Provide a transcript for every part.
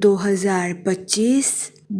2025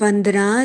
15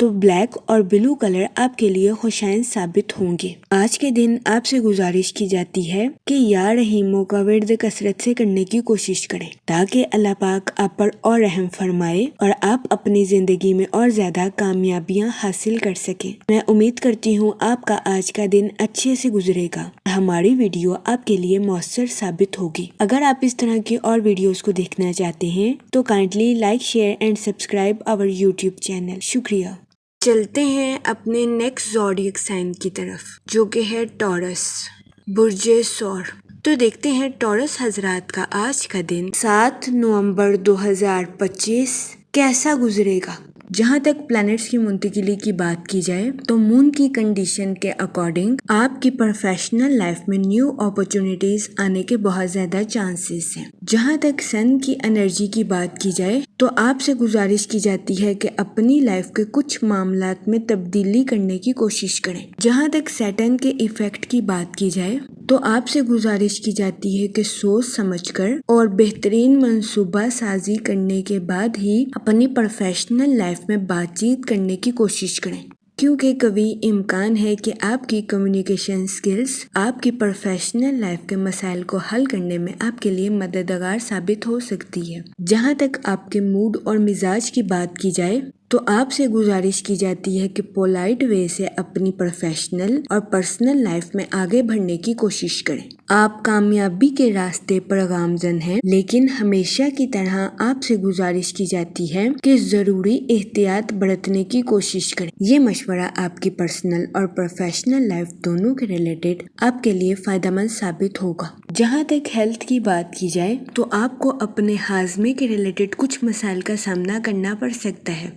تو بلیک اور blue colour آپ کے لیے خوشائن ثابت ہوں گے۔ آج کے دن آپ سے گزارش کی جاتی ہے کہ یا رحیموں کا ورد کثرت سے کرنے کی کوشش کریں تاکہ اللہ پاک آپ پر اور رحم فرمائے اور آپ اپنی زندگی میں اور زیادہ کامیابیاں حاصل کر سکیں۔ میں امید کرتی ہوں آپ کا آج کا دن اچھے سے گزرے گا، ہماری ویڈیو آپ کے لیے مؤثر ثابت ہوگی۔ اگر آپ اس طرح کی اور ویڈیوز کو دیکھنا چاہتے ہیں تو kindly like, share and subscribe our YouTube channel. شکریہ۔ چلتے ہیں اپنے نیکسٹ زوڈیک سائن کی طرف جو کہ ہے ٹورس، برج ثور۔ تو دیکھتے ہیں ٹورس حضرات کا آج کا دن 7 نومبر 2025 کیسا گزرے گا۔ جہاں تک پلانٹس کی منتقلی کی بات کی جائے تو مون کی کنڈیشن کے اکارڈنگ آپ کی پروفیشنل لائف میں نیو اپرچونٹیز آنے کے بہت زیادہ چانسز ہیں۔ جہاں تک سن کی انرجی کی بات کی جائے تو آپ سے گزارش کی جاتی ہے کہ اپنی لائف کے کچھ معاملات میں تبدیلی کرنے کی کوشش کریں۔ جہاں تک سیٹرن کے ایفیکٹ کی بات کی جائے تو آپ سے گزارش کی جاتی ہے کہ سوچ سمجھ کر اور بہترین منصوبہ سازی کرنے کے بعد ہی اپنی پروفیشنل لائف میں بات چیت کرنے کی کوشش کریں، کیونکہ کبھی امکان ہے کہ آپ کی کمیونیکیشن سکلز آپ کی پروفیشنل لائف کے مسائل کو حل کرنے میں آپ کے لیے مددگار ثابت ہو سکتی ہے۔ جہاں تک آپ کے موڈ اور مزاج کی بات کی جائے تو آپ سے گزارش کی جاتی ہے کہ پولائٹ وے سے اپنی پروفیشنل اور پرسنل لائف میں آگے بڑھنے کی کوشش کریں۔ آپ کامیابی کے راستے پر گامزن ہیں، لیکن ہمیشہ کی طرح آپ سے گزارش کی جاتی ہے کہ ضروری احتیاط برتنے کی کوشش کریں۔ یہ مشورہ آپ کی پرسنل اور پروفیشنل لائف دونوں کے ریلیٹڈ آپ کے لیے فائدہ مند ثابت ہوگا۔ جہاں تک ہیلتھ کی بات کی جائے تو آپ کو اپنے ہاضمے کے ریلیٹڈ کچھ مسائل کا سامنا کرنا پڑ سکتا ہے۔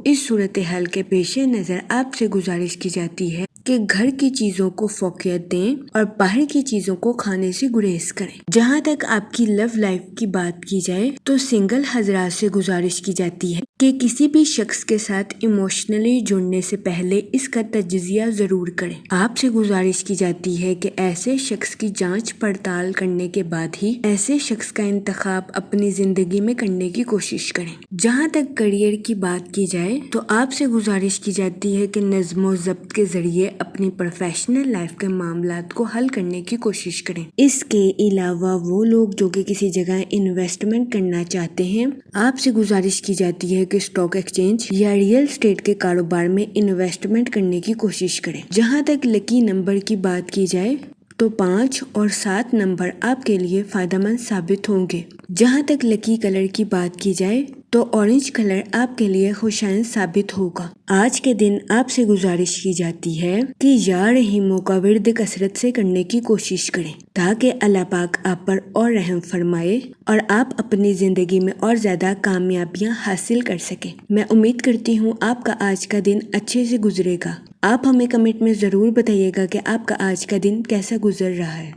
اس صورتحال کے پیش نظر آپ سے گزارش کی جاتی ہے کہ گھر کی چیزوں کو فوقیت دیں اور باہر کی چیزوں کو کھانے سے گریز کریں۔ جہاں تک آپ کی لو لائف کی بات کی جائے تو سنگل حضرات سے گزارش کی جاتی ہے کہ کسی بھی شخص کے ساتھ ایموشنلی جڑنے سے پہلے اس کا تجزیہ ضرور کریں۔ آپ سے گزارش کی جاتی ہے کہ ایسے شخص کی جانچ پڑتال کرنے کے بعد ہی ایسے شخص کا انتخاب اپنی زندگی میں کرنے کی کوشش کریں۔ جہاں تک کریئر کی بات کی جائے تو آپ سے گزارش کی جاتی ہے کہ نظم و ضبط کے ذریعے اپنی پروفیشنل لائف کے معاملات کو حل کرنے کی کوشش کریں۔ اس کے علاوہ وہ لوگ جو کہ کسی جگہ انویسٹمنٹ کرنا چاہتے ہیں، آپ سے گزارش کی جاتی ہے کہ اسٹاک ایکسچینج یا ریئل اسٹیٹ کے کاروبار میں انویسٹمنٹ کرنے کی کوشش کریں۔ جہاں تک لکی نمبر کی بات کی جائے تو 5 اور 7 نمبر آپ کے لیے فائدہ مند ثابت ہوں گے۔ جہاں تک لکی کلر کی بات کی جائے تو اورنج کلر آپ کے لیے خوشائن ثابت ہوگا۔ آج کے دن آپ سے گزارش کی جاتی ہے کہ یا رحیموں کا ورد کثرت سے کرنے کی کوشش کریں تاکہ اللہ پاک آپ پر اور رحم فرمائے اور آپ اپنی زندگی میں اور زیادہ کامیابیاں حاصل کر سکیں۔ میں امید کرتی ہوں آپ کا آج کا دن اچھے سے گزرے گا۔ آپ ہمیں کمنٹ میں ضرور بتائیے گا کہ آپ کا آج کا دن کیسا گزر رہا ہے۔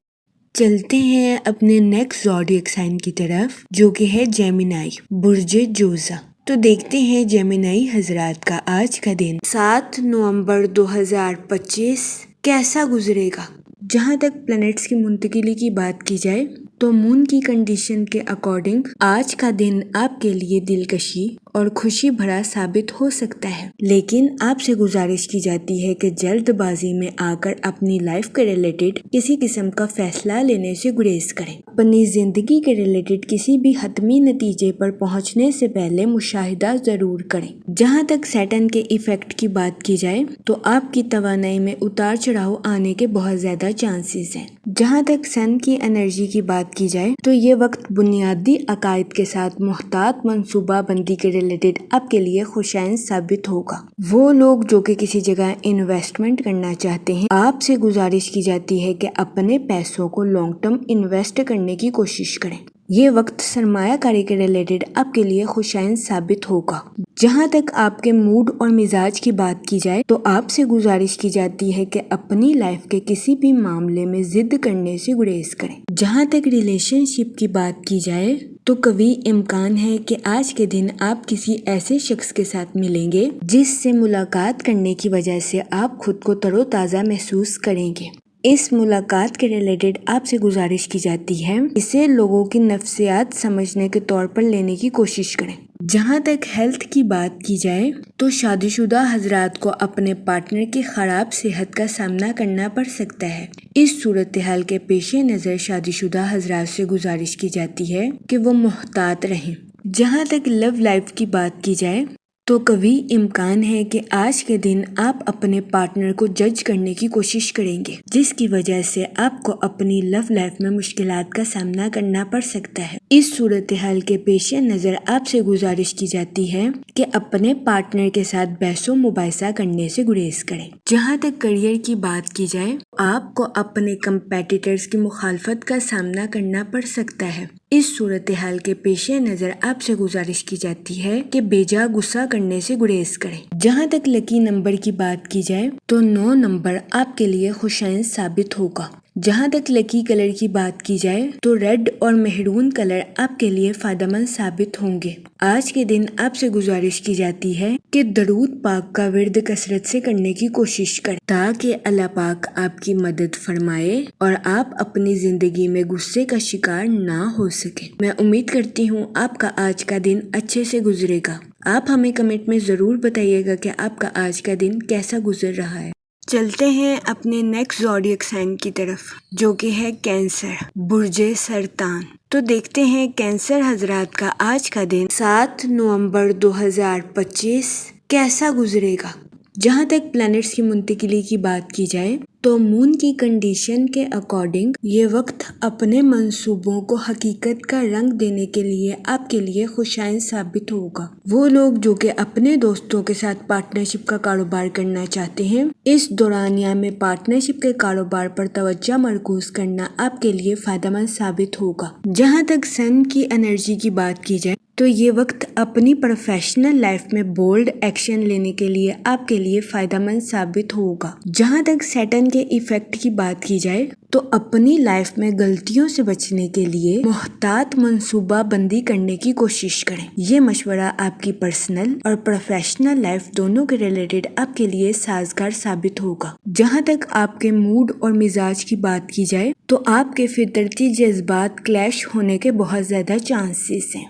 چلتے ہیں اپنے نیکسٹ زوڈیک سائن کی طرف جو کہ ہے جیمینائی، برج جوزا۔ تو دیکھتے ہیں جیمینائی حضرات کا آج کا دن 7 نومبر 2025 کیسا گزرے گا۔ جہاں تک پلانٹس کی منتقلی کی بات کی جائے تو مون کی کنڈیشن کے اکارڈنگ آج کا دن آپ کے لیے دلکشی اور خوشی بھرا ثابت ہو سکتا ہے، لیکن آپ سے گزارش کی جاتی ہے کہ جلد بازی میں آ کر اپنی لائف کے ریلیٹڈ کسی قسم کا فیصلہ لینے سے گریز کریں۔ اپنی زندگی کے ریلیٹڈ کسی بھی حتمی نتیجے پر پہنچنے سے پہلے مشاہدہ ضرور کریں۔ جہاں تک سیٹرن کے ایفیکٹ کی بات کی جائے تو آپ کی توانائی میں اتار چڑھاؤ آنے کے بہت زیادہ چانسز ہیں۔ جہاں تک سن کی انرجی کی بات کی جائے تو یہ وقت بنیادی عقائد کے ساتھ محتاط منصوبہ بندی کے ریلیٹڈ آپ کے لیے خوشائن ثابت ہوگا۔ وہ لوگ جو کہ کسی جگہ انویسٹمنٹ کرنا چاہتے ہیں، آپ سے گزارش کی جاتی ہے کہ اپنے پیسوں کو لانگ ٹرم انویسٹ کرنے کی کوشش کریں۔ یہ وقت سرمایہ کاری کے ریلیٹڈ آپ کے لیے خوشائن ثابت ہوگا۔ جہاں تک آپ کے موڈ اور مزاج کی بات کی جائے تو آپ سے گزارش کی جاتی ہے کہ اپنی لائف کے کسی بھی معاملے میں ضد کرنے سے گریز کریں۔ جہاں تک ریلیشن شپ کی بات کی جائے تو کبھی امکان ہے کہ آج کے دن آپ کسی ایسے شخص کے ساتھ ملیں گے جس سے ملاقات کرنے کی وجہ سے آپ خود کو تر و تازہ محسوس کریں گے۔ اس ملاقات کے ریلیٹڈ آپ سے گزارش کی جاتی ہے اسے لوگوں کی نفسیات سمجھنے کے طور پر لینے کی کوشش کریں۔ جہاں تک ہیلتھ کی بات کی جائے تو شادی شدہ حضرات کو اپنے پارٹنر کی خراب صحت کا سامنا کرنا پڑ سکتا ہے۔ اس صورتحال کے پیش نظر شادی شدہ حضرات سے گزارش کی جاتی ہے کہ وہ محتاط رہیں۔ جہاں تک لو لائف کی بات کی جائے تو قوی امکان ہے کہ آج کے دن آپ اپنے پارٹنر کو جج کرنے کی کوشش کریں گے، جس کی وجہ سے آپ کو اپنی لو لائف میں مشکلات کا سامنا کرنا پڑ سکتا ہے۔ اس صورتحال کے پیش نظر آپ سے گزارش کی جاتی ہے کہ اپنے پارٹنر کے ساتھ بحث و مباحثہ کرنے سے گریز کریں۔ جہاں تک کیریئر کی بات کی جائے آپ کو اپنے کمپیٹیٹرز کی مخالفت کا سامنا کرنا پڑ سکتا ہے۔ اس صورتحال کے پیش نظر آپ سے گزارش کی جاتی ہے کہ بیجا غصہ کرنے سے گریز کریں۔ جہاں تک لکی نمبر کی بات کی جائے تو 9 نمبر آپ کے لیے خوشائن ثابت ہوگا۔ جہاں تک لکی کلر کی بات کی جائے تو ریڈ اور میرون کلر آپ کے لیے فائدہ مند ثابت ہوں گے۔ آج کے دن آپ سے گزارش کی جاتی ہے کہ درود پاک کا ورد کثرت سے کرنے کی کوشش کریں تاکہ اللہ پاک آپ کی مدد فرمائے اور آپ اپنی زندگی میں غصے کا شکار نہ ہو سکے۔ میں امید کرتی ہوں آپ کا آج کا دن اچھے سے گزرے گا۔ آپ ہمیں کمنٹ میں ضرور بتائیے گا کہ آپ کا آج کا دن کیسا گزر رہا ہے۔ چلتے ہیں اپنے نیکسٹ زوڈیک سائن کی طرف جو کہ ہے کینسر، برج سرطان۔ تو دیکھتے ہیں کینسر حضرات کا آج کا دن 7 نومبر 2025 کیسا گزرے گا۔ جہاں تک پلانٹس کی منتقلی کی بات کی جائے تو مون کی کنڈیشن کے اکارڈنگ یہ وقت اپنے منصوبوں کو حقیقت کا رنگ دینے کے لیے آپ کے لیے خوشائن ثابت ہوگا۔ وہ لوگ جو کہ اپنے دوستوں کے ساتھ پارٹنرشپ کا کاروبار کرنا چاہتے ہیں، اس دورانیہ میں پارٹنرشپ کے کاروبار پر توجہ مرکوز کرنا آپ کے لیے فائدہ مند ثابت ہوگا۔ جہاں تک سن کی انرجی کی بات کی جائے تو یہ وقت اپنی پروفیشنل لائف میں بولڈ ایکشن لینے کے لیے آپ کے لیے فائدہ مند ثابت ہوگا۔ جہاں تک سیٹرن کے ایفیکٹ کی بات کی جائے تو اپنی لائف میں غلطیوں سے بچنے کے لیے محتاط منصوبہ بندی کرنے کی کوشش کریں۔ یہ مشورہ آپ کی پرسنل اور پروفیشنل لائف دونوں کے ریلیٹڈ آپ کے لیے سازگار ثابت ہوگا۔ جہاں تک آپ کے موڈ اور مزاج کی بات کی جائے تو آپ کے فطرتی جذبات کلیش ہونے کے بہت زیادہ چانسز ہیں۔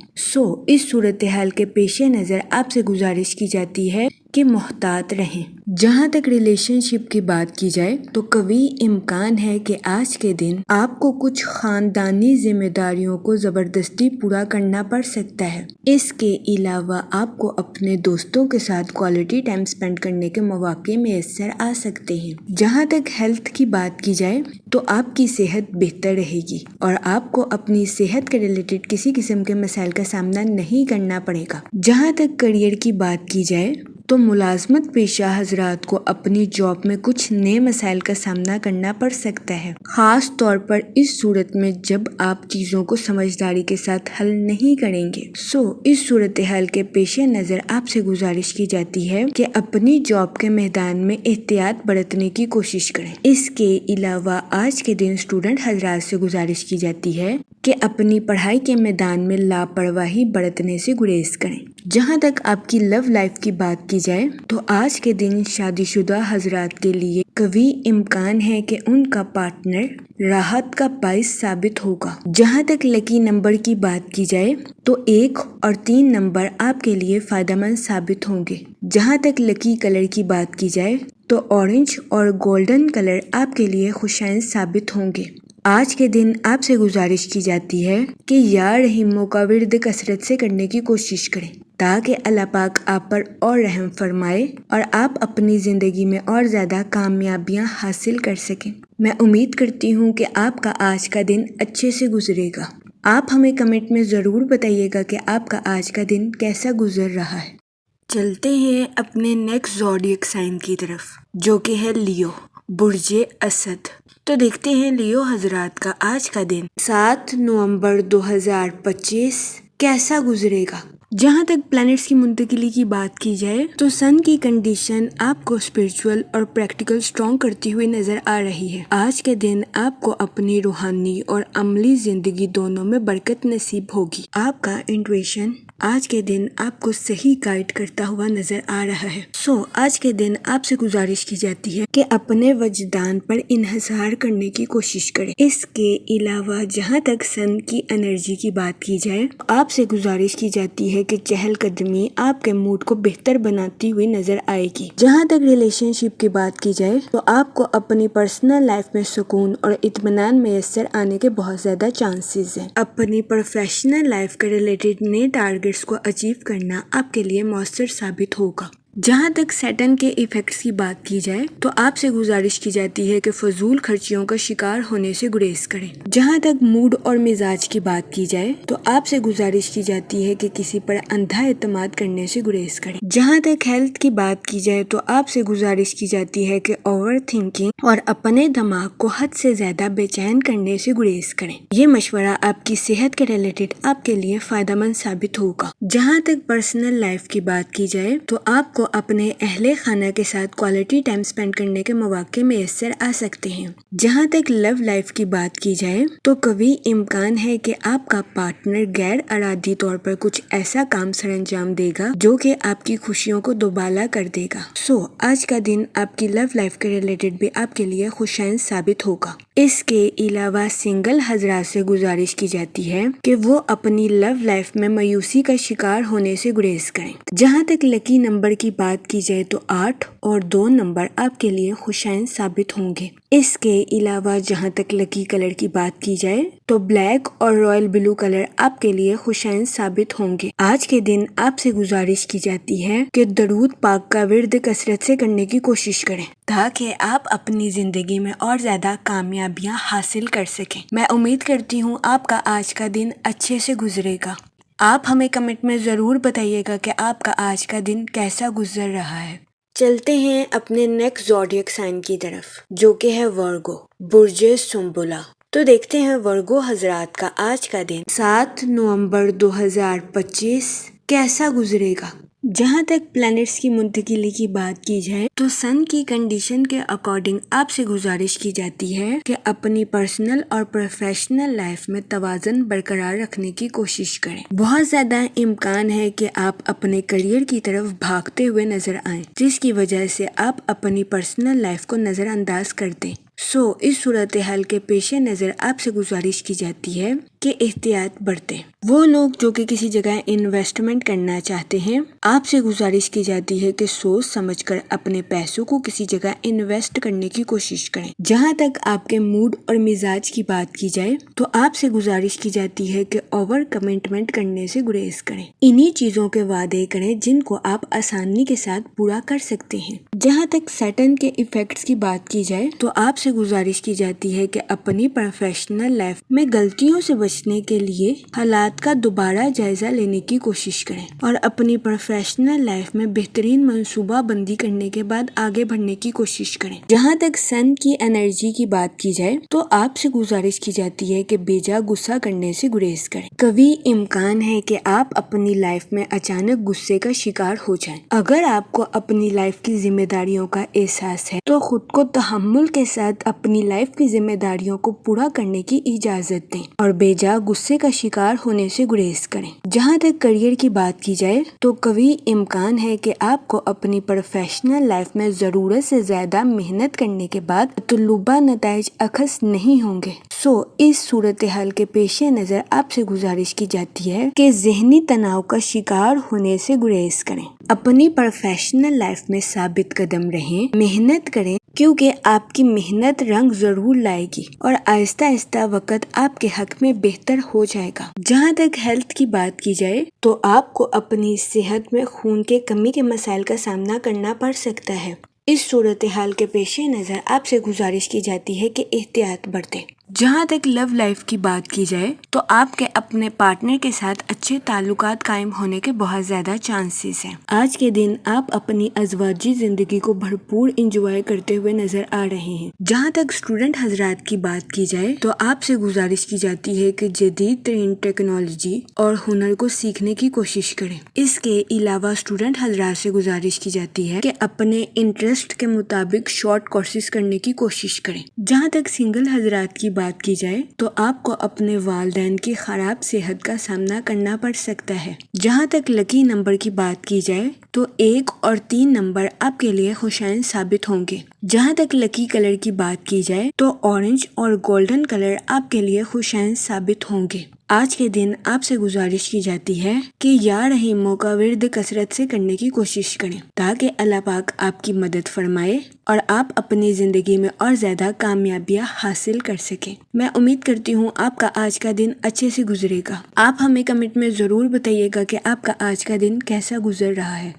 اس صورتحال کے پیش نظر آپ سے گزارش کی جاتی ہے کہ محتاط رہیں۔ جہاں تک ریلیشن شپ کی بات کی جائے تو قوی امکان ہے کہ آج کے دن آپ کو کچھ خاندانی ذمہ داریوں کو زبردستی پورا کرنا پڑ سکتا ہے۔ اس کے علاوہ آپ کو اپنے دوستوں کے ساتھ کوالٹی ٹائم سپینڈ کرنے کے مواقع میسر آ سکتے ہیں۔ جہاں تک ہیلتھ کی بات کی جائے تو آپ کی صحت بہتر رہے گی اور آپ کو اپنی صحت کے ریلیٹڈ کسی قسم کے مسائل کا سامنا نہیں کرنا پڑے گا۔ جہاں تک کیریئر کی بات کی جائے تو ملازمت پیشہ حضرات کو اپنی جاب میں کچھ نئے مسائل کا سامنا کرنا پڑ سکتا ہے، خاص طور پر اس صورت میں جب آپ چیزوں کو سمجھداری کے ساتھ حل نہیں کریں گے۔ اس صورتحال کے پیش نظر آپ سے گزارش کی جاتی ہے کہ اپنی جاب کے میدان میں احتیاط برتنے کی کوشش کریں۔ اس کے علاوہ آج کے دن اسٹوڈنٹ حضرات سے گزارش کی جاتی ہے کہ اپنی پڑھائی کے میدان میں لاپرواہی برتنے سے گریز کریں۔ جہاں تک آپ کی لو لائف کی بات کی جائے تو آج کے دن شادی شدہ حضرات کے لیے قوی امکان ہے کہ ان کا پارٹنر راحت کا باعث ثابت ہوگا۔ جہاں تک لکی نمبر کی بات کی جائے تو 1 اور 3 نمبر آپ کے لیے فائدہ مند ثابت ہوں گے۔ جہاں تک لکی کلر کی بات کی جائے تو اورنج اور گولڈن کلر آپ کے لیے خوشائن ثابت ہوں گے۔ آج کے دن آپ سے گزارش کی جاتی ہے کہ یا رحیموں کا ورد کثرت سے کرنے کی کوشش کریں تاکہ اللہ پاک آپ پر اور رحم فرمائے اور آپ اپنی زندگی میں اور زیادہ کامیابیاں حاصل کر سکیں۔ میں امید کرتی ہوں کہ آپ کا آج کا دن اچھے سے گزرے گا۔ آپ ہمیں کمنٹ میں ضرور بتائیے گا کہ آپ کا آج کا دن کیسا گزر رہا ہے۔ چلتے ہیں اپنے نیکسٹ زوڈیک سائن کی طرف جو کہ ہے لیو، برج اسد۔ تو دیکھتے ہیں لیو حضرات کا آج کا دن 7 نومبر 2025 کیسا گزرے گا۔ جہاں تک پلانٹس کی منتقلی کی بات کی جائے تو سن کی کنڈیشن آپ کو اسپرچول اور پریکٹیکل اسٹرانگ کرتی ہوئی نظر آ رہی ہے۔ آج کے دن آپ کو اپنی روحانی اور عملی زندگی دونوں میں برکت نصیب ہوگی۔ آپ کا انٹویشن آج کے دن آپ کو صحیح گائیڈ کرتا ہوا نظر آ رہا ہے۔ آج کے دن آپ سے گزارش کی جاتی ہے کہ اپنے وجدان پر انحصار کرنے کی کوشش کریں۔ اس کے علاوہ جہاں تک سن کی انرجی کی بات کی جائے، آپ سے گزارش کی جاتی ہے کہ چہل قدمی آپ کے موڈ کو بہتر بناتی ہوئی نظر آئے گی۔ جہاں تک ریلیشن شپ کی بات کی جائے تو آپ کو اپنی پرسنل لائف میں سکون اور اطمینان میسر آنے کے بہت زیادہ چانسز ہیں۔ اپنی پروفیشنل لائف کے ریلیٹڈ نئے ٹارگیٹس کو اچیو کرنا آپ کے لیے مؤثر ثابت ہوگا۔ جہاں تک سیٹن کے ایفیکٹس کی بات کی جائے تو آپ سے گزارش کی جاتی ہے کہ فضول خرچیوں کا شکار ہونے سے گریز کریں۔ جہاں تک موڈ اور مزاج کی بات کی جائے تو آپ سے گزارش کی جاتی ہے کہ کسی پر اندھا اعتماد کرنے سے گریز کریں۔ جہاں تک ہیلتھ کی بات کی جائے تو آپ سے گزارش کی جاتی ہے کہ اوور تھنکنگ اور اپنے دماغ کو حد سے زیادہ بے چین کرنے سے گریز کریں۔ یہ مشورہ آپ کی صحت کے ریلیٹڈ آپ کے لیے فائدہ مند ثابت ہوگا۔ جہاں تک پرسنل لائف کی بات کی جائے تو آپ کو اپنے اہل خانہ کے ساتھ کوالٹی ٹائم سپینڈ کرنے کے مواقع میسر آ سکتے ہیں۔ جہاں تک لو لائف کی بات کی جائے تو قوی امکان ہے کہ آپ کا پارٹنر غیر ارادی طور پر کچھ ایسا کام سر انجام دے گا جو کہ آپ کی خوشیوں کو دوبالا کر دے گا۔ آج کا دن آپ کی لو لائف کے ریلیٹڈ بھی آپ کے لیے خوشائن ثابت ہوگا۔ اس کے علاوہ سنگل حضرات سے گزارش کی جاتی ہے کہ وہ اپنی لو لائف میں مایوسی کا شکار ہونے سے گریز کریں۔ جہاں تک لکی نمبر کی بات کی جائے تو 8 اور 2 نمبر آپ کے لیے خوشائن ثابت ہوں گے۔ اس کے علاوہ جہاں تک لکی کلر کی بات کی جائے تو بلیک اور رائل بلو کلر آپ کے لیے خوشائن ثابت ہوں گے۔ آج کے دن آپ سے گزارش کی جاتی ہے کہ درود پاک کا ورد کثرت سے کرنے کی کوشش کریں تاکہ آپ اپنی زندگی میں اور زیادہ کامیابیاں حاصل کر سکیں۔ میں امید کرتی ہوں آپ کا آج کا دن اچھے سے گزرے گا۔ آپ ہمیں کمنٹ میں ضرور بتائیے گا کہ آپ کا آج کا دن کیسا گزر رہا ہے۔ چلتے ہیں اپنے نیکسٹ زوڈیک سائن کی طرف جو کہ ہے ورگو، برج سنبلا۔ تو دیکھتے ہیں ورگو حضرات کا آج کا دن 7 نومبر 2025 کیسا گزرے گا۔ جہاں تک پلانٹس کی منتقلی کی بات کی جائے تو سن کی کنڈیشن کے اکارڈنگ آپ سے گزارش کی جاتی ہے کہ اپنی پرسنل اور پروفیشنل لائف میں توازن برقرار رکھنے کی کوشش کریں۔ بہت زیادہ امکان ہے کہ آپ اپنے کریئر کی طرف بھاگتے ہوئے نظر آئیں جس کی وجہ سے آپ اپنی پرسنل لائف کو نظر انداز کر دیں۔ اس صورتحال کے پیش نظر آپ سے گزارش کی جاتی ہے کہ احتیاط برتیں۔ وہ لوگ جو کہ کسی جگہ انویسٹمنٹ کرنا چاہتے ہیں، آپ سے گزارش کی جاتی ہے کہ سوچ سمجھ کر اپنے پیسوں کو کسی جگہ انویسٹ کرنے کی کوشش کریں۔ جہاں تک آپ کے موڈ اور مزاج کی بات کی جائے تو آپ سے گزارش کی جاتی ہے کہ اوور کمٹمنٹ کرنے سے گریز کریں۔ انہی چیزوں کے وعدے کریں جن کو آپ آسانی کے ساتھ پورا کر سکتے ہیں۔ جہاں تک سیٹن کے ایفیکٹس کی بات کی جائے تو آپ سے گزارش کی جاتی ہے کہ اپنی پروفیشنل لائف میں غلطیوں سے بچنے کے لیے حالات کا دوبارہ جائزہ لینے کی کوشش کریں اور اپنی پروفیشنل لائف میں بہترین منصوبہ بندی کرنے کے بعد آگے بڑھنے کی کوشش کریں۔ جہاں تک سن کی انرجی کی بات کی جائے تو آپ سے گزارش کی جاتی ہے کہ بیجا غصہ کرنے سے گریز کریں۔ قوی امکان ہے کہ آپ اپنی لائف میں اچانک غصے کا شکار ہو جائیں۔ اگر آپ کو اپنی لائف کی ذمہ داریوں کا احساس ہے تو خود کو تحمل کے ساتھ اپنی لائف کی ذمہ داریوں کو پورا کرنے کی اجازت دیں اور بیجا غصے کا شکار ہونے سے گریز کریں۔ جہاں تک کریئر کی بات کی جائے تو قوی امکان ہے کہ آپ کو اپنی پروفیشنل لائف میں ضرورت سے زیادہ محنت کرنے کے بعد مطلوبہ نتائج اخذ نہیں ہوں گے۔ اس صورتحال کے پیش نظر آپ سے گزارش کی جاتی ہے کہ ذہنی تناؤ کا شکار ہونے سے گریز کریں۔ اپنی پروفیشنل لائف میں ثابت قدم رہیں، محنت کریں کیونکہ آپ کی محنت رنگ ضرور لائے گی اور آہستہ آہستہ وقت آپ کے حق میں بہتر ہو جائے گا۔ جہاں تک ہیلتھ کی بات کی جائے تو آپ کو اپنی صحت میں خون کے کمی کے مسائل کا سامنا کرنا پڑ سکتا ہے۔ اس صورتحال کے پیش نظر آپ سے گزارش کی جاتی ہے کہ احتیاط برتیں۔ جہاں تک لو لائف کی بات کی جائے تو آپ کے اپنے پارٹنر کے ساتھ اچھے تعلقات قائم ہونے کے بہت زیادہ چانسز ہیں۔ آج کے دن آپ اپنی ازواجی زندگی کو بھرپور انجوائے کرتے ہوئے نظر آ رہے ہیں۔ جہاں تک اسٹوڈنٹ حضرات کی بات کی جائے تو آپ سے گزارش کی جاتی ہے کہ جدید ترین ٹیکنالوجی اور ہنر کو سیکھنے کی کوشش کریں۔ اس کے علاوہ اسٹوڈنٹ حضرات سے گزارش کی جاتی ہے کہ اپنے انٹرسٹ کے مطابق شارٹ کورسز کرنے کی کوشش کریں۔ جہاں تک سنگل حضرات کی بات کی جائے تو آپ کو اپنے والدین کی خراب صحت کا سامنا کرنا پڑ سکتا ہے۔ جہاں تک لکی نمبر کی بات کی جائے تو 1 اور 3 نمبر آپ کے لیے خوشائن ثابت ہوں گے۔ جہاں تک لکی کلر کی بات کی جائے تو اورنج اور گولڈن کلر آپ کے لیے خوشائن ثابت ہوں گے۔ آج کے دن آپ سے گزارش کی جاتی ہے کہ یا رحیموں کا ورد کثرت سے کرنے کی کوشش کریں تاکہ اللہ پاک آپ کی مدد فرمائے اور آپ اپنی زندگی میں اور زیادہ کامیابیاں حاصل کر سکیں۔ میں امید کرتی ہوں آپ کا آج کا دن اچھے سے گزرے گا۔ آپ ہمیں کمنٹ میں ضرور بتائیے گا کہ آپ کا آج کا دن کیسا گزر رہا ہے۔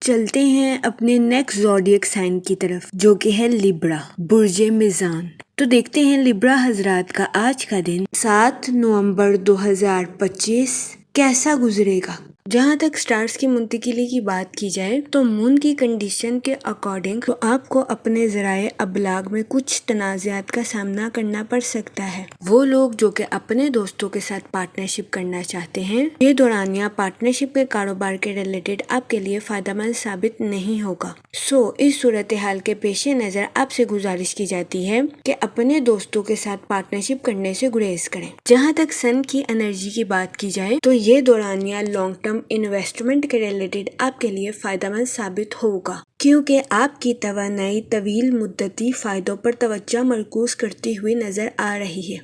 چلتے ہیں اپنے نیکسٹ زوڈیک سائن کی طرف جو کہ ہے لیبرا، برج میزان۔ تو دیکھتے ہیں لیبرا حضرات کا آج کا دن 7 نومبر 2025 کیسا گزرے گا۔ جہاں تک سٹارز کی منتقلی کی بات کی جائے تو مون کی کنڈیشن کے اکارڈنگ تو آپ کو اپنے ذرائع ابلاغ میں کچھ تنازعات کا سامنا کرنا پڑ سکتا ہے۔ وہ لوگ جو کہ اپنے دوستوں کے ساتھ پارٹنرشپ کرنا چاہتے ہیں، یہ دورانیہ پارٹنرشپ کے کاروبار کے ریلیٹڈ آپ کے لیے فائدہ مند ثابت نہیں ہوگا۔ اس صورتحال کے پیش نظر آپ سے گزارش کی جاتی ہے کہ اپنے دوستوں کے ساتھ پارٹنرشپ کرنے سے گریز کریں۔ جہاں تک سن کی انرجی کی بات کی جائے تو یہ دورانیہ لانگ ٹرم انویسٹمنٹ کے ریلیٹڈ آپ کے لیے فائدہ مند ثابت ہوگا کیونکہ آپ کی توانائی طویل مدتی فائدوں پر توجہ مرکوز کرتی ہوئی نظر آ رہی ہے۔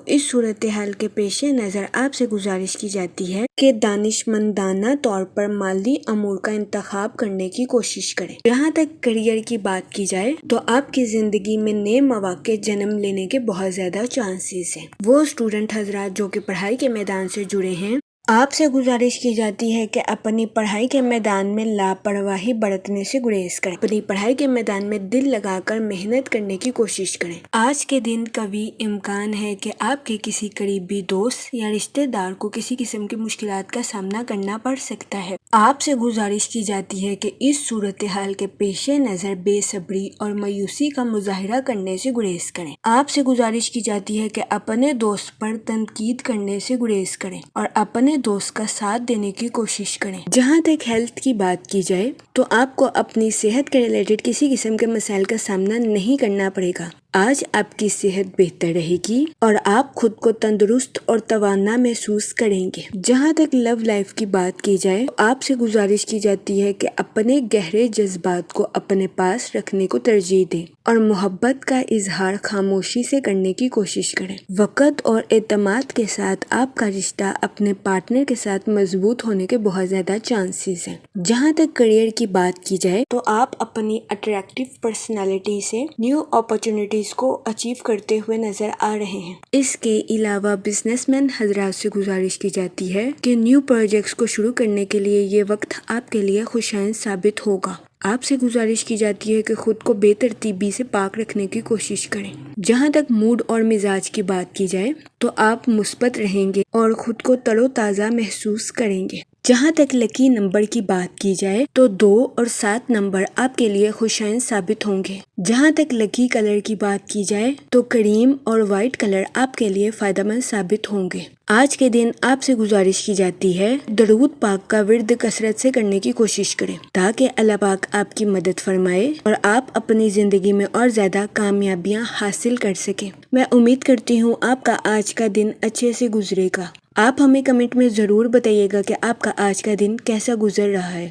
اس صورتحال کے پیش نظر آپ سے گزارش کی جاتی ہے کہ دانشمندانہ طور پر مالی امور کا انتخاب کرنے کی کوشش کریں۔ جہاں تک کریئر کی بات کی جائے تو آپ کی زندگی میں نئے مواقع جنم لینے کے بہت زیادہ چانسز ہیں۔ وہ اسٹوڈنٹ حضرات جو کہ پڑھائی کے میدان سے جڑے ہیں، آپ سے گزارش کی جاتی ہے کہ اپنی پڑھائی کے میدان میں لاپرواہی برتنے سے گریز کریں۔ اپنی پڑھائی کے میدان میں دل لگا کر محنت کرنے کی کوشش کریں۔ آج کے دن کبھی امکان ہے کہ آپ کے کسی قریبی دوست یا رشتہ دار کو کسی قسم کی مشکلات کا سامنا کرنا پڑ سکتا ہے۔ آپ سے گزارش کی جاتی ہے کہ اس صورتحال کے پیش نظر بے صبری اور مایوسی کا مظاہرہ کرنے سے گریز کریں۔ آپ سے گزارش کی جاتی ہے کہ اپنے دوست پر تنقید کرنے سے گریز کریں اور اپنے دوست کا ساتھ دینے کی کوشش کریں۔ جہاں تک ہیلتھ کی بات کی جائے تو آپ کو اپنی صحت کے ریلیٹڈ کسی قسم کے مسائل کا سامنا نہیں کرنا پڑے گا۔ آج آپ کی صحت بہتر رہے گی اور آپ خود کو تندرست اور توانا محسوس کریں گے۔ جہاں تک لو لائف کی بات کی جائے تو آپ سے گزارش کی جاتی ہے کہ اپنے گہرے جذبات کو اپنے پاس رکھنے کو ترجیح دیں اور محبت کا اظہار خاموشی سے کرنے کی کوشش کریں۔ وقت اور اعتماد کے ساتھ آپ کا رشتہ اپنے پارٹنر کے ساتھ مضبوط ہونے کے بہت زیادہ چانسز ہیں۔ جہاں تک کریئر کی بات کی جائے تو آپ اپنی اٹریکٹیو پرسنالٹی سے نیو اپرچونٹیز کو اچیو کرتے ہوئے نظر آ رہے ہیں۔ اس کے علاوہ بزنس مین حضرات سے گزارش کی جاتی ہے کہ نیو پروجیکٹس کو شروع کرنے کے لیے یہ وقت آپ کے لیے خوشائن ثابت ہوگا۔ آپ سے گزارش کی جاتی ہے کہ خود کو بے ترتیبی سے پاک رکھنے کی کوشش کریں۔ جہاں تک موڈ اور مزاج کی بات کی جائے تو آپ مثبت رہیں گے اور خود کو تر و تازہ محسوس کریں گے۔ جہاں تک لکی نمبر کی بات کی جائے تو 2 اور 7 نمبر آپ کے لیے خوشائن ثابت ہوں گے۔ جہاں تک لکی کلر کی بات کی جائے تو کریم اور وائٹ کلر آپ کے لیے فائدہ مند ثابت ہوں گے۔ آج کے دن آپ سے گزارش کی جاتی ہے درود پاک کا ورد کثرت سے کرنے کی کوشش کریں تاکہ اللہ پاک آپ کی مدد فرمائے اور آپ اپنی زندگی میں اور زیادہ کامیابیاں حاصل کر سکیں۔ میں امید کرتی ہوں آپ کا آج کا دن اچھے سے گزرے گا۔ آپ ہمیں کمنٹ میں ضرور بتائیے گا کہ آپ کا آج کا دن کیسا گزر رہا ہے۔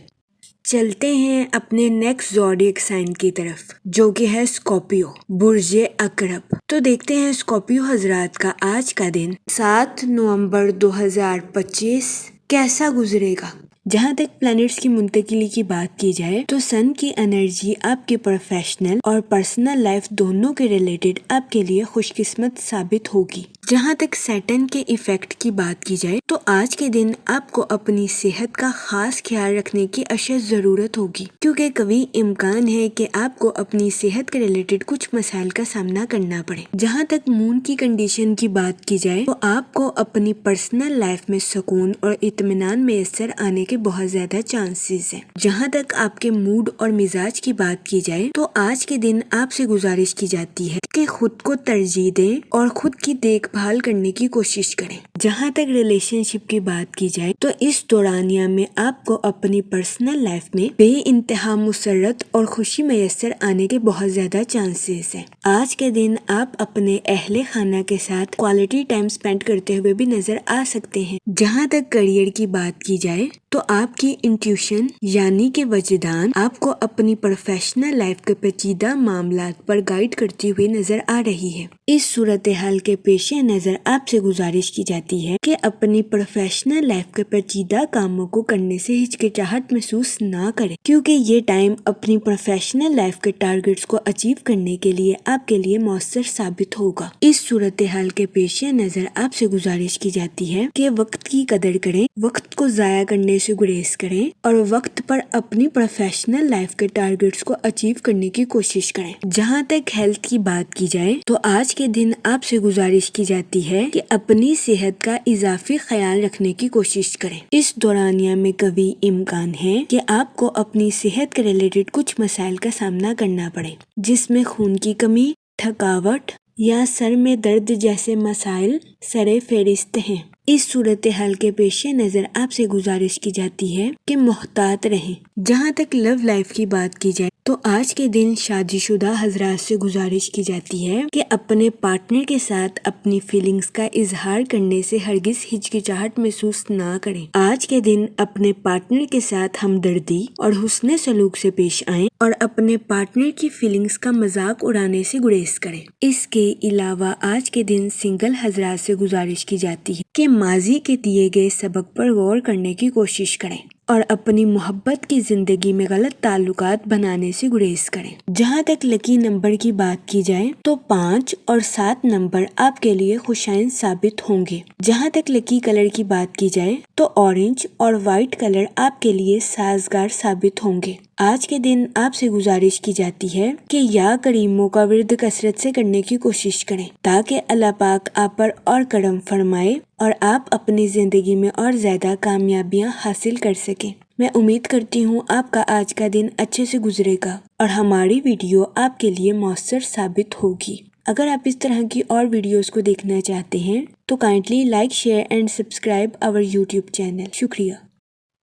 چلتے ہیں اپنے نیکسٹ زوڈیک سائن کی طرف جو کہ ہے اسکارپیو، برج عقرب۔ تو دیکھتے ہیں اسکارپیو حضرات کا آج کا دن 7 نومبر 2025 کیسا گزرے گا۔ جہاں تک پلانٹس کی منتقلی کی بات کی جائے تو سن کی انرجی آپ کے پروفیشنل اور پرسنل لائف دونوں کے ریلیٹڈ آپ کے لیے خوش قسمت ثابت ہوگی۔ جہاں تک سیٹن کے ایفیکٹ کی بات کی جائے تو آج کے دن آپ کو اپنی صحت کا خاص خیال رکھنے کی اشد ضرورت ہوگی کیونکہ کبھی امکان ہے کہ آپ کو اپنی صحت کے ریلیٹڈ کچھ مسائل کا سامنا کرنا پڑے۔ جہاں تک مون کی کنڈیشن کی بات کی جائے تو آپ کو اپنی پرسنل لائف میں سکون اور اطمینان میسر آنے کے بہت زیادہ چانسز ہیں۔ جہاں تک آپ کے موڈ اور مزاج کی بات کی جائے تو آج کے دن آپ سے گزارش کی جاتی ہے کہ خود کو ترجیح دیں اور خود کی دیکھ بھال کرنے کی کوشش کریں۔ جہاں تک ریلیشن شپ کی بات کی جائے تو اس دورانیہ میں آپ کو اپنی پرسنل لائف میں بے انتہا انتہا مسرت اور خوشی میسر آنے کے بہت زیادہ چانسز ہیں۔ آج کے دن آپ اپنے اہل خانہ کے ساتھ کوالٹی ٹائم سپینڈ کرتے ہوئے بھی نظر آ سکتے ہیں۔ جہاں تک کیریئر کی بات کی جائے تو آپ کی انٹیوشن یعنی کہ وجدان آپ کو اپنی پروفیشنل لائف کے پیچیدہ معاملات پر گائیڈ کرتی ہوئی نظر آ رہی ہے۔ اس صورتحال کے پیش نظر آپ سے گزارش کی جاتی ہے کہ اپنی پروفیشنل لائف کے پیچیدہ کاموں کو کرنے سے ہچکچاہٹ محسوس نہ کریں، کیونکہ یہ ٹائم اپنی پروفیشنل لائف کے ٹارگٹس کو اچیو کرنے کے لیے آپ کے لیے مؤثر ثابت ہوگا۔ اس صورتحال کے پیش نظر آپ سے گزارش کی جاتی ہے کہ وقت کی قدر کریں، وقت کو ضائع کرنے سے گریز کریں اور وقت پر اپنی پروفیشنل لائف کے ٹارگٹس کو اچیو کرنے کی کوشش کریں۔ جہاں تک ہیلتھ کی بات کی جائے تو آج کے دن آپ سے گزارش کی جاتی ہے کہ اپنی صحت کا اضافی خیال رکھنے کی کوشش کریں۔ اس دورانیہ میں قوی امکان ہے کہ آپ کو اپنی صحت کے ریلیٹڈ کچھ مسائل کا سامنا کرنا پڑے، جس میں خون کی کمی، تھکاوٹ یا سر میں درد جیسے مسائل سر فہرست ہیں۔ اس صورتحال کے پیش نظر آپ سے گزارش کی جاتی ہے کہ محتاط رہیں۔ جہاں تک لو لائف کی بات کی جائے تو آج کے دن شادی شدہ حضرات سے گزارش کی جاتی ہے کہ اپنے پارٹنر کے ساتھ اپنی فیلنگز کا اظہار کرنے سے ہرگز ہچکچاہٹ محسوس نہ کریں۔ آج کے دن اپنے پارٹنر کے ساتھ ہمدردی اور حسن سلوک سے پیش آئیں اور اپنے پارٹنر کی فیلنگز کا مذاق اڑانے سے گریز کریں۔ اس کے علاوہ آج کے دن سنگل حضرات سے گزارش کی جاتی ہے کہ ماضی کے دیے گئے سبق پر غور کرنے کی کوشش کریں اور اپنی محبت کی زندگی میں غلط تعلقات بنانے سے گریز کریں۔ جہاں تک لکی نمبر کی بات کی جائے تو 5 اور 7 نمبر آپ کے لیے خوشائن ثابت ہوں گے۔ جہاں تک لکی کلر کی بات کی جائے تو اورنج اور وائٹ کلر آپ کے لیے سازگار ثابت ہوں گے۔ آج کے دن آپ سے گزارش کی جاتی ہے کہ یا کریموں کا ورد کثرت سے کرنے کی کوشش کریں تاکہ اللہ پاک آپ پر اور کرم فرمائے اور آپ اپنی زندگی میں اور زیادہ کامیابیاں حاصل کر سکیں۔ میں امید کرتی ہوں آپ کا آج کا دن اچھے سے گزرے گا اور ہماری ویڈیو آپ کے لیے مؤثر ثابت ہوگی۔ اگر آپ اس طرح کی اور ویڈیوز کو دیکھنا چاہتے ہیں تو kindly like, share and subscribe our YouTube channel. شکریہ۔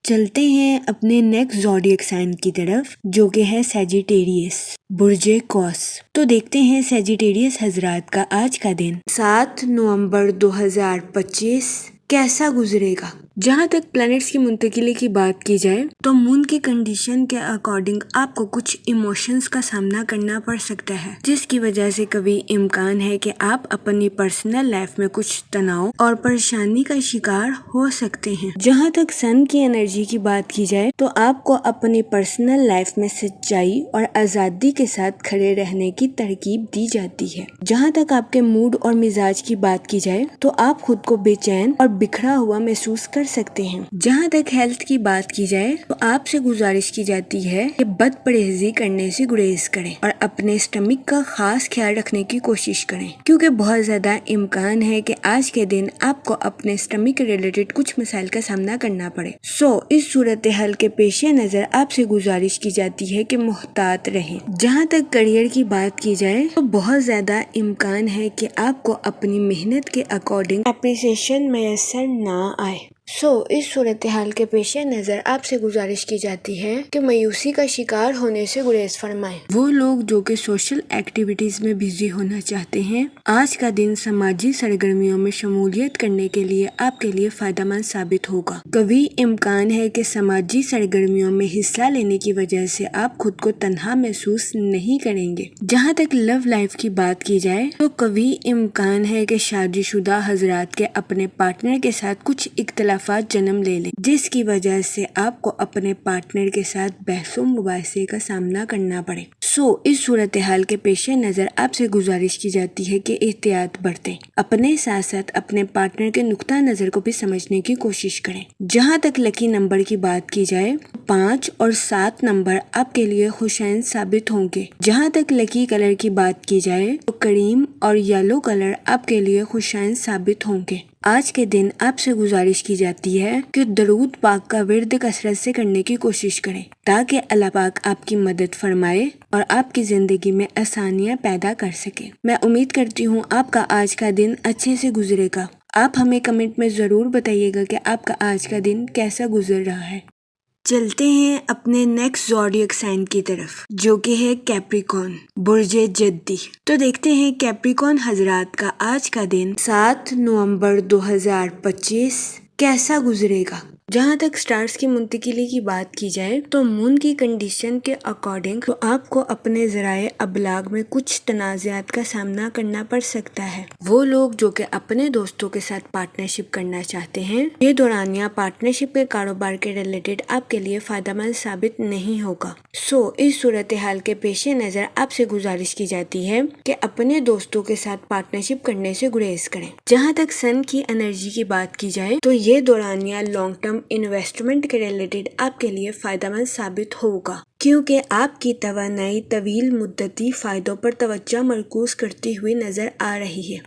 چلتے ہیں اپنے نیکسٹ زوڈیک سائن کی طرف جو کہ ہے سیجیٹیریس، برج قوس۔ تو دیکھتے ہیں سیجیٹیریس حضرات کا آج کا دن 7 نومبر 2025 کیسا گزرے گا۔ جہاں تک پلانٹس کی منتقلی کی بات کی جائے تو مون کی کنڈیشن کے اکارڈنگ آپ کو کچھ ایموشنز کا سامنا کرنا پڑ سکتا ہے، جس کی وجہ سے کبھی امکان ہے کہ آپ اپنی پرسنل لائف میں کچھ تناؤ اور پریشانی کا شکار ہو سکتے ہیں۔ جہاں تک سن کی انرجی کی بات کی جائے تو آپ کو اپنی پرسنل لائف میں سچائی اور آزادی کے ساتھ کھڑے رہنے کی ترغیب دی جاتی ہے۔ جہاں تک آپ کے موڈ اور مزاج کی بات کی جائے تو آپ خود کو بے چین اور بکھرا ہوا محسوس کر سکتے ہیں۔ جہاں تک ہیلتھ کی بات کی جائے تو آپ سے گزارش کی جاتی ہے کہ بد پرہیزی کرنے سے گریز کریں اور اپنے اسٹمک کا خاص خیال رکھنے کی کوشش کریں، کیونکہ بہت زیادہ امکان ہے کہ آج کے دن آپ کو اپنے اسٹمک کے ریلیٹڈ کچھ مسائل کا سامنا کرنا پڑے۔ اس صورتحال کے پیش نظر آپ سے گزارش کی جاتی ہے کہ محتاط رہیں۔ جہاں تک کیریئر کی بات کی جائے تو بہت زیادہ امکان ہے کہ آپ کو اپنی محنت کے اکارڈنگ اپریسیشن میسر نہ آئے۔ اس صورتحال کے پیش نظر آپ سے گزارش کی جاتی ہے کہ مایوسی کا شکار ہونے سے گریز فرمائیں۔ وہ لوگ جو کہ سوشل ایکٹیویٹیز میں بزی ہونا چاہتے ہیں، آج کا دن سماجی سرگرمیوں میں شمولیت کرنے کے لیے آپ کے لیے فائدہ مند ثابت ہوگا۔ قوی امکان ہے کہ سماجی سرگرمیوں میں حصہ لینے کی وجہ سے آپ خود کو تنہا محسوس نہیں کریں گے۔ جہاں تک لو لائف کی بات کی جائے تو قوی امکان ہے کہ شادی شدہ حضرات کے اپنے پارٹنر کے ساتھ کچھ اختلافات جنم لے لیں، جس کی وجہ سے آپ کو اپنے پارٹنر کے ساتھ بحث و مباحثے کا سامنا کرنا پڑے۔ اس صورتحال کے پیش نظر آپ سے گزارش کی جاتی ہے کہ احتیاط برتیں، اپنے ساتھ ساتھ اپنے پارٹنر کے نقطہ نظر کو بھی سمجھنے کی کوشش کریں۔ جہاں تک لکی نمبر کی بات کی جائے 5 اور 7 نمبر آپ کے لیے خوشائن ثابت ہوں گے۔ جہاں تک لکی کلر کی بات کی جائے تو کریم اور یلو کلر آپ کے لیے خوشائن ثابت ہوں گے۔ آج کے دن آپ سے گزارش کی جاتی ہے کہ درود پاک کا ورد کثرت سے کرنے کی کوشش کریں تاکہ اللہ پاک آپ کی مدد فرمائے اور آپ کی زندگی میں آسانیاں پیدا کر سکے۔ میں امید کرتی ہوں آپ کا آج کا دن اچھے سے گزرے گا۔ آپ ہمیں کمنٹ میں ضرور بتائیے گا کہ آپ کا آج کا دن کیسا گزر رہا ہے۔ چلتے ہیں اپنے نیکسٹ زوڈیک سائن کی طرف جو کہ ہے کیپریکون، برج جدی۔ تو دیکھتے ہیں کیپریکون حضرات کا آج کا دن 7 نومبر 2025 کیسا گزرے گا۔ جہاں تک سٹارز کی منتقلی کی بات کی جائے تو مون کی کنڈیشن کے اکارڈنگ تو آپ کو اپنے ذرائع ابلاغ میں کچھ تنازعات کا سامنا کرنا پڑ سکتا ہے۔ وہ لوگ جو کہ اپنے دوستوں کے ساتھ پارٹنرشپ کرنا چاہتے ہیں، یہ دورانیہ پارٹنرشپ کے کاروبار کے ریلیٹڈ آپ کے لیے فائدہ مند ثابت نہیں ہوگا۔ اس صورتحال کے پیش نظر آپ سے گزارش کی جاتی ہے کہ اپنے دوستوں کے ساتھ پارٹنرشپ کرنے سے گریز کریں۔ جہاں تک سن کی انرجی کی بات کی جائے تو یہ دورانیہ لانگ ٹرم انویسٹمنٹ کے ریلیٹڈ آپ کے لیے فائدہ مند ثابت ہوگا، کیونکہ آپ کی توانائی طویل مدتی فائدوں پر توجہ مرکوز کرتی ہوئی نظر آ رہی ہے۔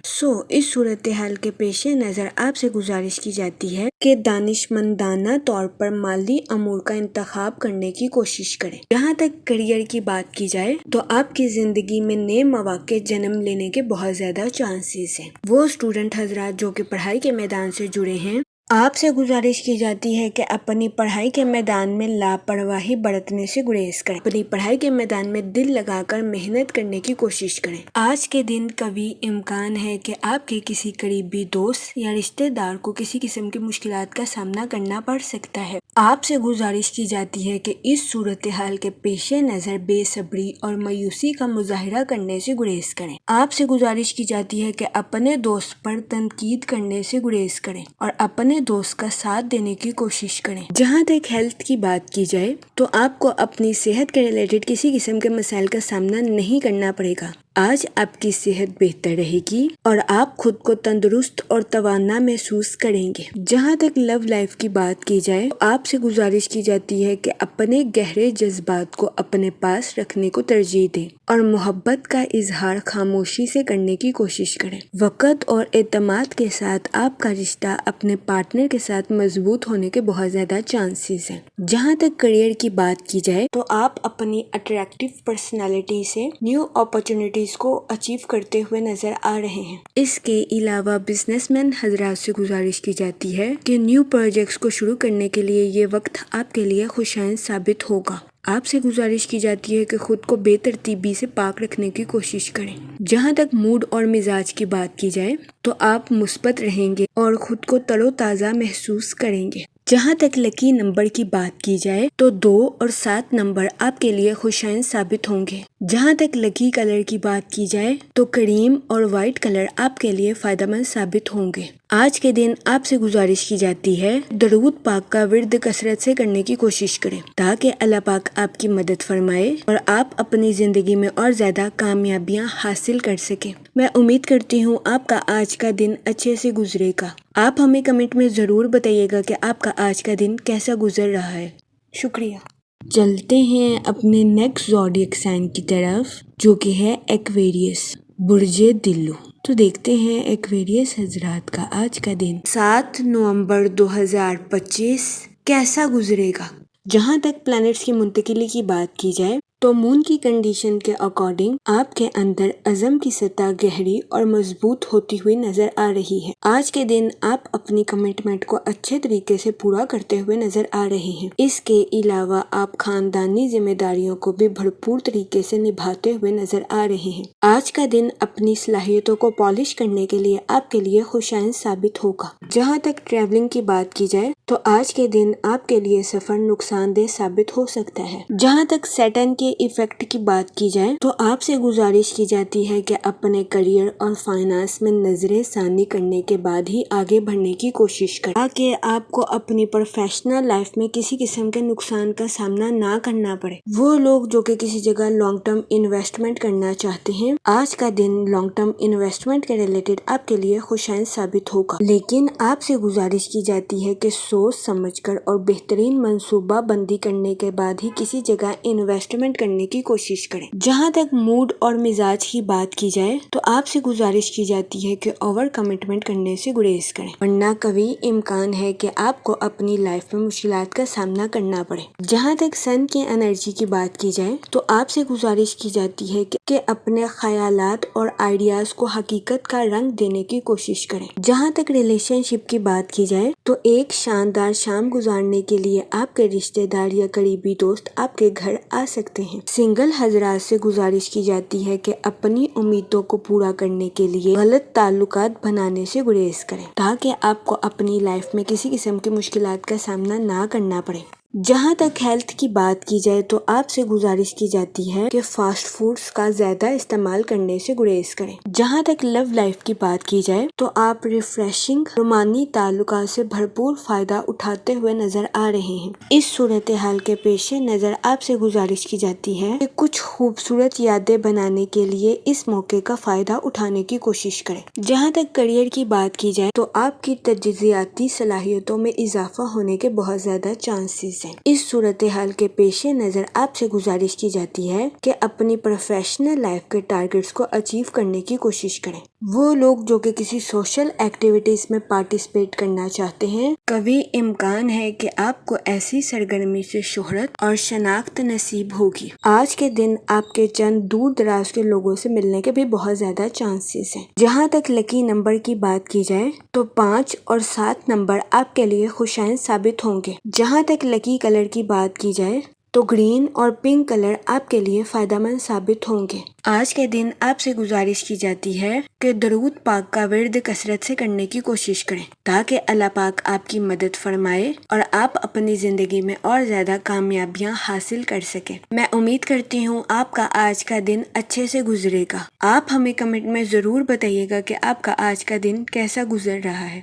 اس صورتحال کے پیش نظر آپ سے گزارش کی جاتی ہے کہ دانشمندانہ طور پر مالی امور کا انتخاب کرنے کی کوشش کریں۔ جہاں تک کیریئر کی بات کی جائے تو آپ کی زندگی میں نئے مواقع جنم لینے کے بہت زیادہ چانسز ہیں۔ وہ اسٹوڈنٹ حضرات جو کہ پڑھائی کے میدان سے جڑے ہیں، آپ سے گزارش کی جاتی ہے کہ اپنی پڑھائی کے میدان میں لاپرواہی برتنے سے گریز کریں۔ اپنی پڑھائی کے میدان میں دل لگا کر محنت کرنے کی کوشش کریں۔ آج کے دن قوی امکان ہے کہ آپ کے کسی قریبی دوست یا رشتہ دار کو کسی قسم کی مشکلات کا سامنا کرنا پڑ سکتا ہے۔ آپ سے گزارش کی جاتی ہے کہ اس صورتحال کے پیش نظر بے صبری اور مایوسی کا مظاہرہ کرنے سے گریز کریں۔ آپ سے گزارش کی جاتی ہے کہ اپنے دوست پر تنقید کرنے سے گریز کریں اور اپنے دوست کا ساتھ دینے کی کوشش کریں۔ جہاں تک ہیلتھ کی بات کی جائے تو آپ کو اپنی صحت کے ریلیٹڈ کسی قسم کے مسائل کا سامنا نہیں کرنا پڑے گا۔ آج آپ کی صحت بہتر رہے گی اور آپ خود کو تندرست اور توانا محسوس کریں گے۔ جہاں تک لو لائف کی بات کی جائے تو آپ سے گزارش کی جاتی ہے کہ اپنے گہرے جذبات کو اپنے پاس رکھنے کو ترجیح دیں اور محبت کا اظہار خاموشی سے کرنے کی کوشش کریں۔ وقت اور اعتماد کے ساتھ آپ کا رشتہ اپنے پارٹنر کے ساتھ مضبوط ہونے کے بہت زیادہ چانسز ہیں۔ جہاں تک کیریئر کی بات کی جائے تو آپ اپنی اٹریکٹیو پرسنالٹی سے نیو اپرچونٹیز کو اچیو کرتے ہوئے نظر آ رہے ہیں۔ اس کے علاوہ بزنس مین حضرات سے گزارش کی جاتی ہے کہ نیو پروجیکٹس کو شروع کرنے کے لیے یہ وقت آپ کے لیے خوشائند ثابت ہوگا۔ آپ سے گزارش کی جاتی ہے کہ خود کو بے ترتیبی سے پاک رکھنے کی کوشش کریں۔ جہاں تک موڈ اور مزاج کی بات کی جائے تو آپ مثبت رہیں گے اور خود کو تر و تازہ محسوس کریں گے۔ جہاں تک لکی نمبر کی بات کی جائے تو 2 اور 7 نمبر آپ کے لیے خوشائند ثابت ہوں گے۔ جہاں تک لکی کلر کی بات کی جائے تو کریم اور وائٹ کلر آپ کے لیے فائدہ مند ثابت ہوں گے۔ آج کے دن آپ سے گزارش کی جاتی ہے درود پاک کا ورد کثرت سے کرنے کی کوشش کریں تاکہ اللہ پاک آپ کی مدد فرمائے اور آپ اپنی زندگی میں اور زیادہ کامیابیاں حاصل کر سکیں۔ میں امید کرتی ہوں آپ کا آج کا دن اچھے سے گزرے گا۔ آپ ہمیں کمنٹ میں ضرور بتائیے گا کہ آپ کا آج کا دن کیسا گزر رہا ہے۔ شکریہ۔ چلتے ہیں اپنے نیکسٹ زوڈیک سائن کی طرف جو کہ ہے ایکویریس، برج دلو۔ تو دیکھتے ہیں ایکویریس حضرات کا آج کا دن 7 نومبر 2025 کیسا گزرے گا۔ جہاں تک پلانٹس کی منتقلی کی بات کی جائے تو مون کی کنڈیشن کے اکارڈنگ آپ کے اندر عزم کی سطح گہری اور مضبوط ہوتی ہوئی نظر آ رہی ہے۔ آج کے دن آپ اپنی کمٹمنٹ کو اچھے طریقے سے پورا کرتے ہوئے نظر آ رہے ہیں۔ اس کے علاوہ آپ خاندانی ذمہ داریوں کو بھی بھرپور طریقے سے نبھاتے ہوئے نظر آ رہے ہیں۔ آج کا دن اپنی صلاحیتوں کو پالش کرنے کے لیے آپ کے لیے خوشائند ثابت ہوگا۔ جہاں تک ٹریولنگ کی بات کی جائے تو آج کے دن آپ کے لیے سفر نقصان دہ ثابت ہو سکتا ہے۔ جہاں تک سیٹرن کے ایفیکٹ کی بات کی جائے تو آپ سے گزارش کی جاتی ہے کہ اپنے کیریئر اور فائنانس میں نظر ثانی کرنے کے بعد ہی آگے بڑھنے کی کوشش کریں تاکہ آپ کو اپنی پروفیشنل لائف میں کسی قسم کے نقصان کا سامنا نہ کرنا پڑے۔ وہ لوگ جو کہ کسی جگہ لانگ ٹرم انویسٹمنٹ کرنا چاہتے ہیں، آج کا دن لانگ ٹرم انویسٹمنٹ کے ریلیٹڈ آپ کے لیے خوشائند ثابت ہوگا، لیکن آپ سے گزارش کی جاتی ہے کہ سوچ سمجھ کر اور بہترین منصوبہ بندی کرنے کے بعد ہی کسی جگہ انویسٹمنٹ کمٹمنٹ کرنے کی کوشش کریں۔ جہاں تک موڈ اور مزاج کی بات کی جائے تو آپ سے گزارش کی جاتی ہے کہ اوور کمٹمنٹ کرنے سے گریز کریں، ورنہ کبھی امکان ہے کہ آپ کو اپنی لائف میں مشکلات کا سامنا کرنا پڑے۔ جہاں تک سن کی انرجی کی بات کی جائے تو آپ سے گزارش کی جاتی ہے کہ اپنے خیالات اور آئیڈیاز کو حقیقت کا رنگ دینے کی کوشش کریں۔ جہاں تک ریلیشن شپ کی بات کی جائے تو ایک شاندار شام گزارنے کے لیے آپ کے رشتے دار یا قریبی دوست آپ کے گھر آ سکتے ہیں۔ سنگل حضرات سے گزارش کی جاتی ہے کہ اپنی امیدوں کو پورا کرنے کے لیے غلط تعلقات بنانے سے گریز کریں تاکہ آپ کو اپنی لائف میں کسی قسم کی مشکلات کا سامنا نہ کرنا پڑے۔ جہاں تک ہیلتھ کی بات کی جائے تو آپ سے گزارش کی جاتی ہے کہ فاسٹ فوڈز کا زیادہ استعمال کرنے سے گریز کریں۔ جہاں تک لو لائف کی بات کی جائے تو آپ ریفریشنگ رومانی تعلقات سے بھرپور فائدہ اٹھاتے ہوئے نظر آ رہے ہیں۔ اس صورتحال کے پیش نظر آپ سے گزارش کی جاتی ہے کہ کچھ خوبصورت یادیں بنانے کے لیے اس موقع کا فائدہ اٹھانے کی کوشش کریں۔ جہاں تک کیریئر کی بات کی جائے تو آپ کی تجزیاتی صلاحیتوں میں اضافہ ہونے کے بہت زیادہ چانسز ہیں۔ اس صورتحال کے پیش نظر آپ سے گزارش کی جاتی ہے کہ اپنی پروفیشنل لائف کے ٹارگٹس کو اچیو کرنے کی کوشش کریں۔ وہ لوگ جو کہ کسی سوشل ایکٹیویٹیز میں پارٹیسپیٹ کرنا چاہتے ہیں، کبھی امکان ہے کہ آپ کو ایسی سرگرمی سے شہرت اور شناخت نصیب ہوگی۔ آج کے دن آپ کے چند دور دراز کے لوگوں سے ملنے کے بھی بہت زیادہ چانسز ہیں۔ جہاں تک لکی نمبر کی بات کی جائے تو 5 اور 7 نمبر آپ کے لیے خوشائن ثابت ہوں گے۔ جہاں تک لکی کلر کی بات کی جائے تو گرین اور پنک کلر آپ کے لیے فائدہ مند ثابت ہوں گے۔ آج کے دن آپ سے گزارش کی جاتی ہے کہ درود پاک کا ورد کثرت سے کرنے کی کوشش کریں تاکہ اللہ پاک آپ کی مدد فرمائے اور آپ اپنی زندگی میں اور زیادہ کامیابیاں حاصل کر سکیں۔ میں امید کرتی ہوں آپ کا آج کا دن اچھے سے گزرے گا۔ آپ ہمیں کمنٹ میں ضرور بتائیے گا کہ آپ کا آج کا دن کیسا گزر رہا ہے۔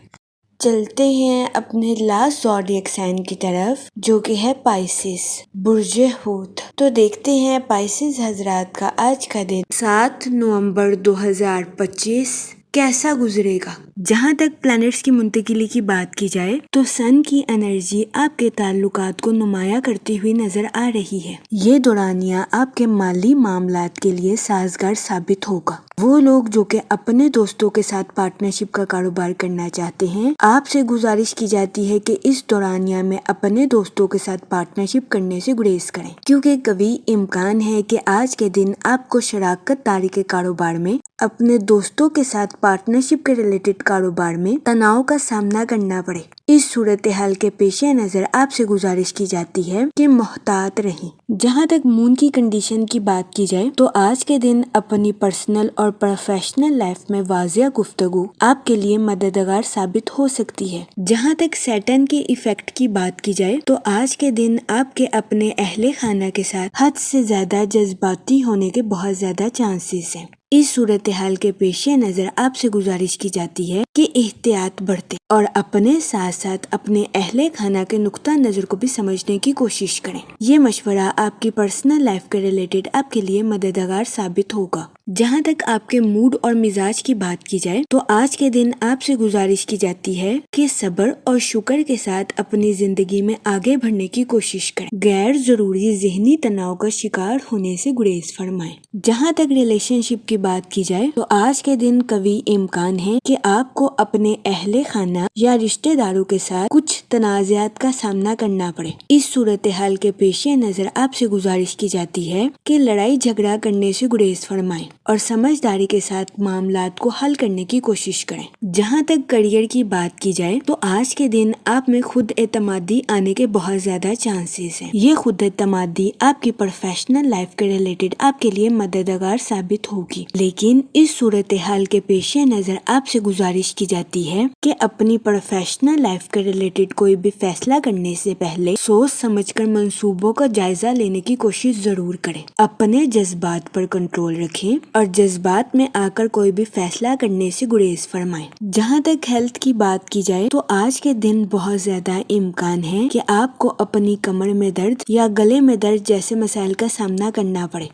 چلتے ہیں اپنے لاسٹ زوڈیک سائن کی طرف جو کہ ہے پائسس، برج حوت۔ تو دیکھتے ہیں پائسس حضرات کا آج کا دن 7 نومبر 2025 کیسا گزرے گا۔ جہاں تک پلانٹس کی منتقلی کی بات کی جائے تو سن کی انرجی آپ کے تعلقات کو نمایاں کرتی ہوئی نظر آ رہی ہے۔ یہ دورانیہ آپ کے مالی معاملات کے لیے سازگار ثابت ہوگا۔ وہ لوگ جو کہ اپنے دوستوں کے ساتھ پارٹنرشپ کا کاروبار کرنا چاہتے ہیں، آپ سے گزارش کی جاتی ہے کہ اس دورانیہ میں اپنے دوستوں کے ساتھ پارٹنرشپ کرنے سے گریز کریں کیونکہ کبھی امکان ہے کہ آج کے دن آپ کو شراکت داری کے کاروبار میں اپنے دوستوں کے ساتھ پارٹنرشپ کے ریلیٹڈ کاروبار میں تناؤ کا سامنا کرنا پڑے۔ اس صورتحال کے پیش نظر آپ سے گزارش کی جاتی ہے کہ محتاط رہیں۔ جہاں تک مون کی کنڈیشن کی بات کی جائے تو آج کے دن اپنی پرسنل اور پروفیشنل لائف میں واضح گفتگو آپ کے لیے مددگار ثابت ہو سکتی ہے۔ جہاں تک سیٹرن کے ایفیکٹ کی بات کی جائے تو آج کے دن آپ کے اپنے اہل خانہ کے ساتھ حد سے زیادہ جذباتی ہونے کے بہت زیادہ چانسز ہیں۔ اس صورتحال کے پیش نظر آپ سے گزارش کی جاتی ہے کہ احتیاط برتیں اور اپنے ساتھ ساتھ اپنے اہل خانہ کے نقطہ نظر کو بھی سمجھنے کی کوشش کریں۔ یہ مشورہ آپ کی پرسنل لائف کے ریلیٹڈ آپ کے لیے مددگار ثابت ہوگا۔ جہاں تک آپ کے موڈ اور مزاج کی بات کی جائے تو آج کے دن آپ سے گزارش کی جاتی ہے کہ صبر اور شکر کے ساتھ اپنی زندگی میں آگے بڑھنے کی کوشش کریں۔ غیر ضروری ذہنی تناؤ کا شکار ہونے سے گریز فرمائیں۔ جہاں تک ریلیشن شپ کی بات کی جائے تو آج کے دن کبھی امکان ہے کہ آپ کو اپنے اہل خانہ یا رشتہ داروں کے ساتھ کچھ تنازعات کا سامنا کرنا پڑے۔ اس صورتحال کے پیش نظر آپ سے گزارش کی جاتی ہے کہ لڑائی جھگڑا کرنے سے گریز فرمائیں اور سمجھداری کے ساتھ معاملات کو حل کرنے کی کوشش کریں۔ جہاں تک کیریئر کی بات کی جائے تو آج کے دن آپ میں خود اعتمادی آنے کے بہت زیادہ چانسز ہیں۔ یہ خود اعتمادی آپ کی پروفیشنل لائف کے ریلیٹڈ آپ کے لیے مددگار ثابت ہوگی، لیکن اس صورتحال کے پیش نظر آپ سے گزارش کی جاتی ہے کہ اپنی پروفیشنل لائف کے ریلیٹڈ کوئی بھی فیصلہ کرنے سے پہلے سوچ سمجھ کر منصوبوں کا جائزہ لینے کی کوشش ضرور کریں۔ اپنے جذبات پر کنٹرول رکھیں اور جذبات میں آ کر کوئی بھی فیصلہ کرنے سے گریز فرمائیں۔ جہاں تک ہیلتھ کی بات کی جائے تو آج کے دن بہت زیادہ امکان ہے کہ آپ کو اپنی کمر میں درد یا گلے میں درد جیسے مسائل کا سامنا کرنا پڑے۔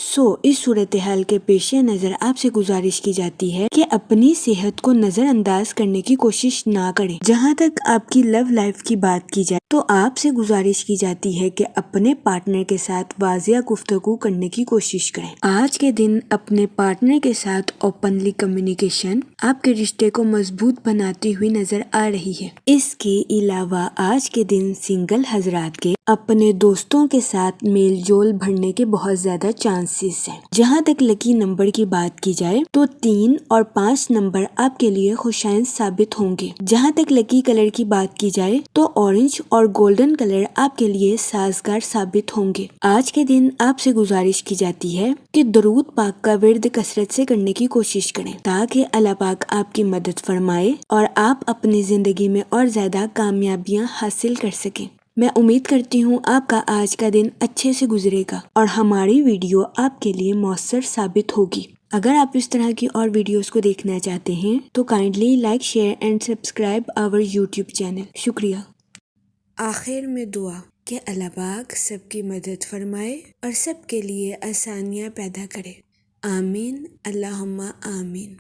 اس صورتحال کے پیش نظر آپ سے گزارش کی جاتی ہے کہ اپنی صحت کو نظر انداز کرنے کی کوشش نہ کریں۔ جہاں تک آپ کی لو لائف کی بات کی جائے تو آپ سے گزارش کی جاتی ہے کہ اپنے پارٹنر کے ساتھ واضح گفتگو کرنے کی کوشش کریں۔ آج کے دن اپنے پارٹنر کے ساتھ اوپنلی کمیونیکیشن آپ کے رشتے کو مضبوط بناتی ہوئی نظر آ رہی ہے۔ اس کے علاوہ آج کے دن سنگل حضرات کے اپنے دوستوں کے ساتھ میل جول بڑھنے کے بہت زیادہ چانسز ہیں۔ جہاں تک لکی نمبر کی بات کی جائے تو 3 اور 5 نمبر آپ کے لیے خوشائند ثابت ہوں گے۔ جہاں تک لکی کلر کی بات کی جائے تو اورنج اور گولڈن کلر آپ کے لیے سازگار ثابت ہوں گے۔ آج کے دن آپ سے گزارش کی جاتی ہے کہ درود پاک کا ورد کثرت سے کرنے کی کوشش کریں تاکہ اللہ پاک آپ کی مدد فرمائے اور آپ اپنی زندگی میں اور زیادہ کامیابیاں حاصل کر سکیں۔ میں امید کرتی ہوں آپ کا آج کا دن اچھے سے گزرے گا اور ہماری ویڈیو آپ کے لیے مؤثر ثابت ہوگی۔ اگر آپ اس طرح کی اور ویڈیوز کو دیکھنا چاہتے ہیں تو kindly like, share and subscribe our YouTube channel. شکریہ۔ آخر میں دعا کہ اللہ پاک سب کی مدد فرمائے اور سب کے لیے آسانیاں پیدا کرے۔ آمین، اللہم آمین۔